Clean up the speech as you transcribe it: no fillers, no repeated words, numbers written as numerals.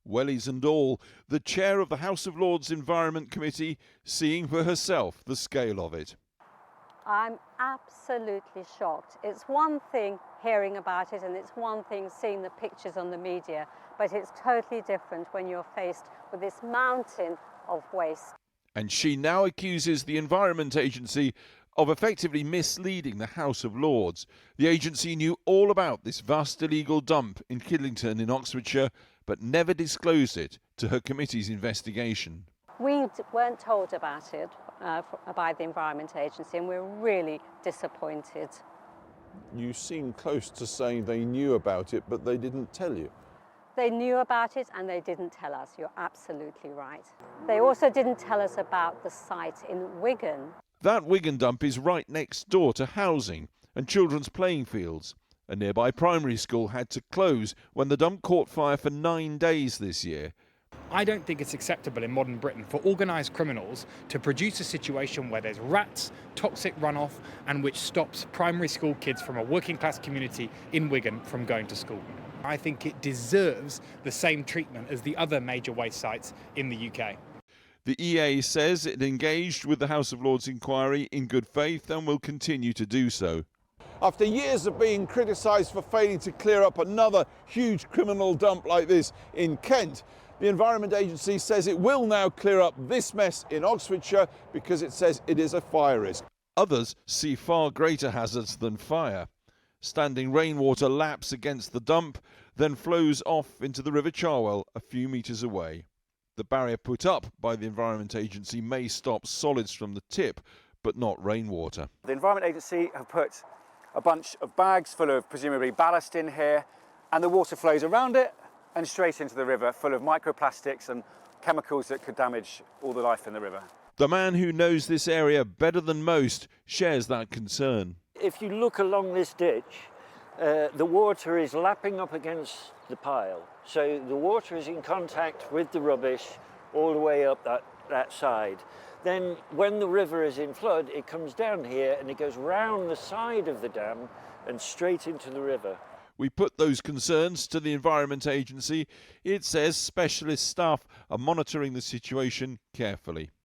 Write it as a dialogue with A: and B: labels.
A: wellies and all, the chair of the House of Lords Environment Committee seeing for herself the scale of it.
B: I'm absolutely shocked. It's one thing hearing about it and it's one thing seeing the pictures on the media, but it's totally different when you're faced with this mountain of waste.
A: And she now accuses the Environment Agency of effectively misleading the House of Lords. The agency knew all about this vast illegal dump in Kidlington in Oxfordshire, but never disclosed it to her committee's investigation.
B: We weren't told about it by the Environment Agency, and we're really disappointed.
C: You seem close to saying they knew about it, but they didn't tell you.
B: They knew about it and they didn't tell us. You're absolutely right. They also didn't tell us about the site in Wigan.
A: That Wigan dump is right next door to housing and children's playing fields. A nearby primary school had to close when the dump caught fire for 9 days this year.
D: I don't think it's acceptable in modern Britain for organised criminals to produce a situation where there's rats, toxic runoff, and which stops primary school kids from a working class community in Wigan from going to school. I think it deserves the same treatment as the other major waste sites in the UK.
A: The EA says it engaged with the House of Lords inquiry in good faith and will continue to do so.
C: After years of being criticised for failing to clear up another huge criminal dump like this in Kent, the Environment Agency says it will now clear up this mess in Oxfordshire because it says it is a fire risk.
A: Others see far greater hazards than fire. Standing rainwater laps against the dump, then flows off into the River Cherwell a few metres away. The barrier put up by the Environment Agency may stop solids from the tip, but not rainwater.
E: The Environment Agency have put a bunch of bags full of presumably ballast in here, and the water flows around it and straight into the river, full of microplastics and chemicals that could damage all the life in the river.
A: The man who knows this area better than most shares that concern.
F: If you look along this ditch, the water is lapping up against the pile. So the water is in contact with the rubbish all the way up that side. Then when the river is in flood, it comes down here and it goes round the side of the dam and straight into the river.
A: We put those concerns to the Environment Agency. It says specialist staff are monitoring the situation carefully.